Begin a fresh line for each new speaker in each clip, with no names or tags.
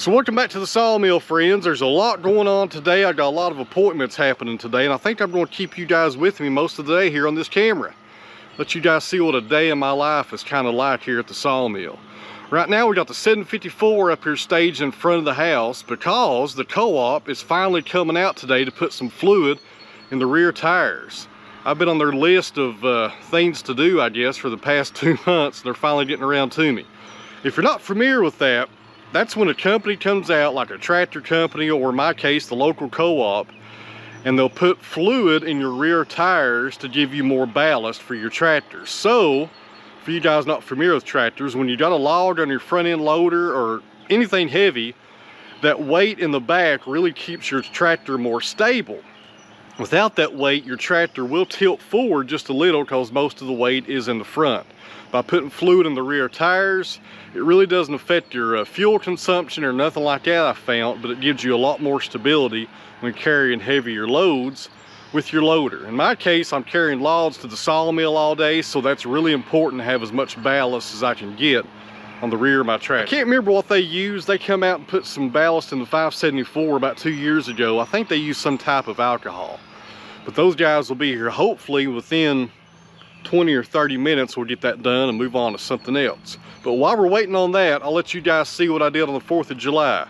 So welcome back to the Sawmill, friends. There's a lot going on today. I got a lot of appointments happening today, and I think I'm going to keep you guys with me most of the day here on this camera. Let you guys see what a day in my life is kind of like here at the Sawmill. Right now we got the 754 up here staged in front of the house because the co-op is finally coming out today to put some fluid in the rear tires. I've been on their list of things to do, I guess, for the past 2 months. They're finally getting around to me. If you're not familiar with that, that's when a company comes out, like a tractor company, or in my case, the local co-op, and they'll put fluid in your rear tires to give you more ballast for your tractor. So, for you guys not familiar with tractors, when you got a log on your front end loader or anything heavy, that weight in the back really keeps your tractor more stable. Without that weight, your tractor will tilt forward just a little because most of the weight is in the front. By putting fluid in the rear tires, it really doesn't affect your fuel consumption or nothing like that, I found, but it gives you a lot more stability when carrying heavier loads with your loader. In my case, I'm carrying logs to the sawmill all day, so that's really important to have as much ballast as I can get on the rear of my tractor. I can't remember what they use. They come out and put some ballast in the 574 about 2 years ago. I think they use some type of alcohol. But those guys will be here hopefully within 20 or 30 minutes. We'll get that done and move on to something else. But while we're waiting on that, I'll let you guys see what I did on the 4th of July.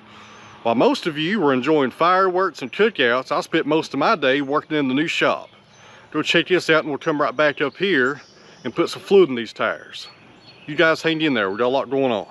While most of you were enjoying fireworks and cookouts, I spent most of my day working in the new shop. Go check this out and we'll come right back up here and put some fluid in these tires. You guys hang in there, we got a lot going on.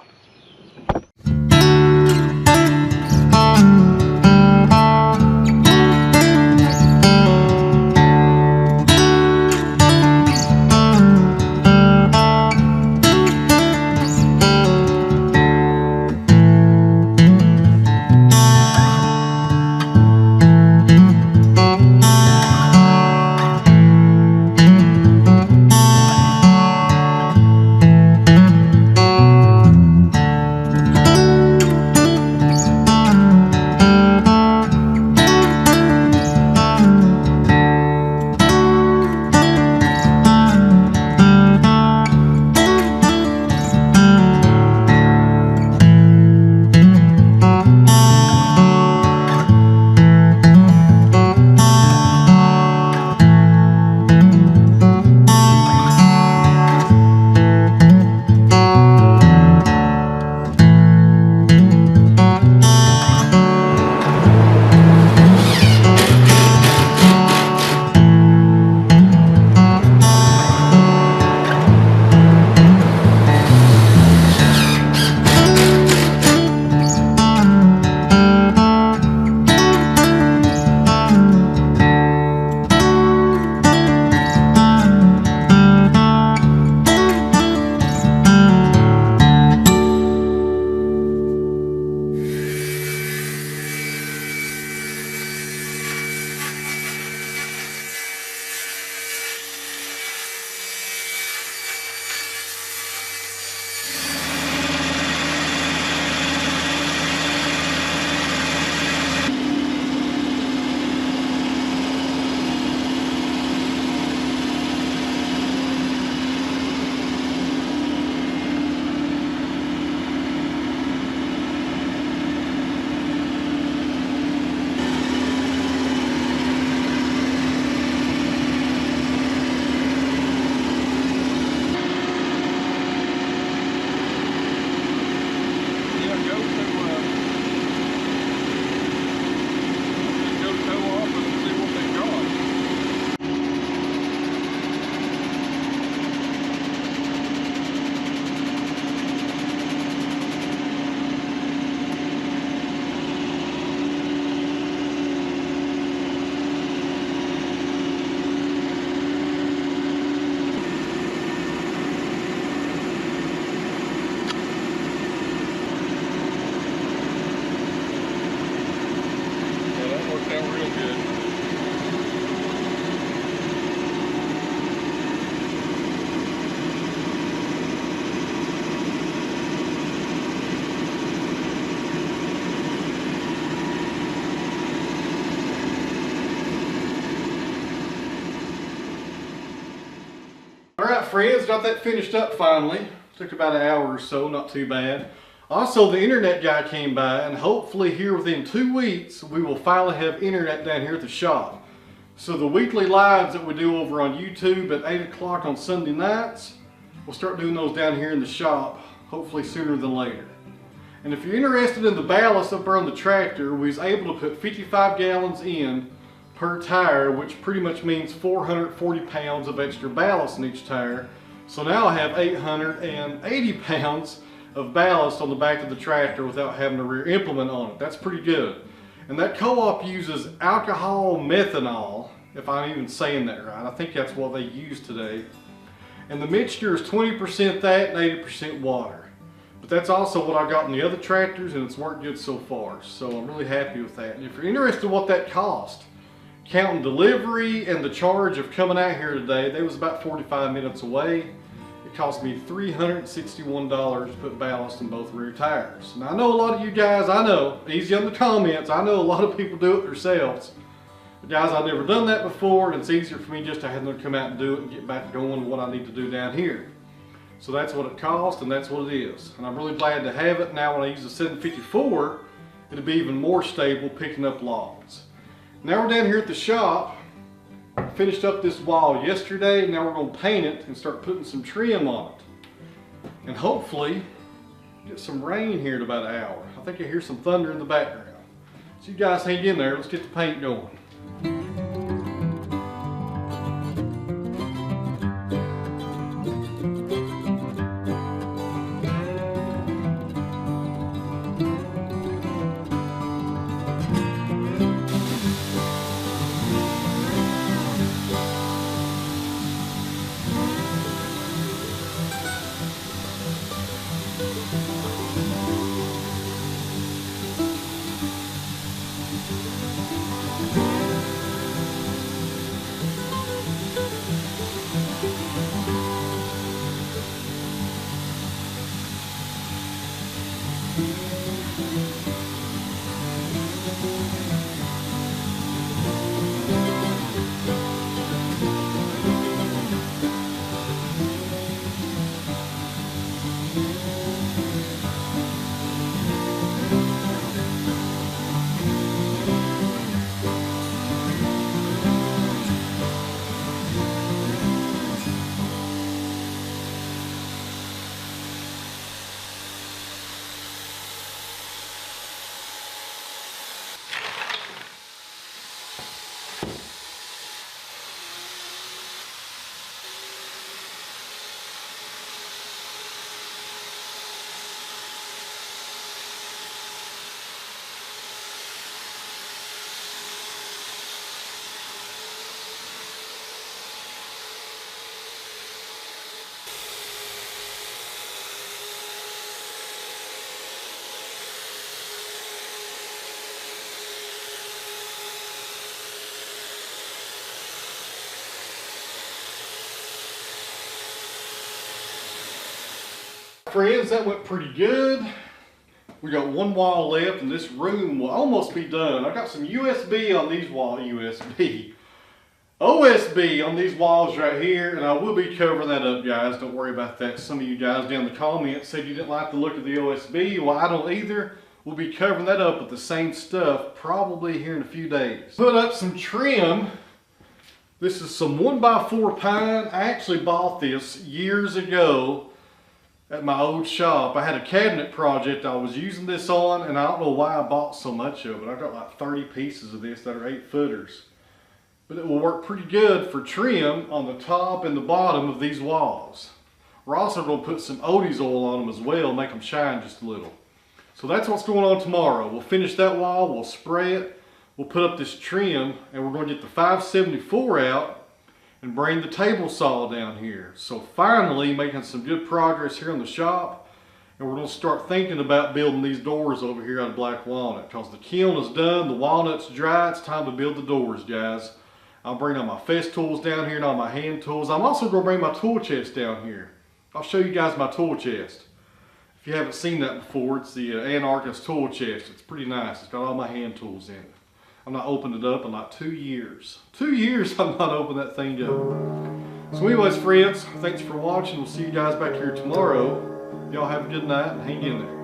Alright friends, got that finished up finally. Took about an hour or so, not too bad. Also, the internet guy came by, and hopefully here within 2 weeks, we will finally have internet down here at the shop. So the weekly lives that we do over on YouTube at 8 o'clock on Sunday nights, we'll start doing those down here in the shop, hopefully sooner than later. And if you're interested in the ballast up there on the tractor, we was able to put 55 gallons in per tire, which pretty much means 440 pounds of extra ballast in each tire. So now I have 880 pounds of ballast on the back of the tractor without having a rear implement on it. That's pretty good. And that co-op uses alcohol methanol, if I'm even saying that right. I think that's what they use today. And the mixture is 20% that and 80% water. But that's also what I got in the other tractors, and it's worked good so far. So I'm really happy with that. And if you're interested in what that cost, counting delivery and the charge of coming out here today, they was about 45 minutes away. It cost me $361 to put ballast in both rear tires. And I know a lot of you guys, I know, easy on the comments, I know a lot of people do it themselves. But guys, I've never done that before, and it's easier for me just to have them come out and do it and get back going what I need to do down here. So that's what it cost, and that's what it is. And I'm really glad to have it. Now when I use the 754, it'll be even more stable picking up logs. Now we're down here at the shop. Finished up this wall yesterday. Now we're going to paint it and start putting some trim on it. And hopefully get some rain here in about an hour. I think I hear some thunder in the background. So you guys hang in there. Let's get the paint going. Friends, that went pretty good. We got one wall left, and this room will almost be done. I got some USB on these walls, OSB on these walls right here, and I will be covering that up, guys. Don't worry about that. Some of you guys down in the comments said you didn't like the look of the OSB. Well, I don't either. We'll be covering that up with the same stuff probably here in a few days. Put up some trim. This is some 1x4 pine. I actually bought this years ago at my old shop. I had a cabinet project I was using this on, and I don't know why I bought so much of it. I got like 30 pieces of this that are 8-footers. But it will work pretty good for trim on the top and the bottom of these walls. We're also going to put some Odie's oil on them as well, make them shine just a little. So that's what's going on tomorrow. We'll finish that wall, we'll spray it, we'll put up this trim, and we're going to get the 574 out and bring the table saw down here. So finally making some good progress here in the shop, and we're going to start thinking about building these doors over here out of black walnut, because the kiln is done, the walnut's dry, it's time to build the doors, guys. I'll bring all my fest tools down here and all my hand tools. I'm also going to bring my tool chest down here. I'll show you guys my tool chest. If you haven't seen that before, it's the Anarchist tool chest. It's pretty nice. It's got all my hand tools in it. I'm not opened it up in like 2 years. 2 years I'm not opening that thing up. So anyways, friends, thanks for watching. We'll see you guys back here tomorrow. Y'all have a good night and hang in there.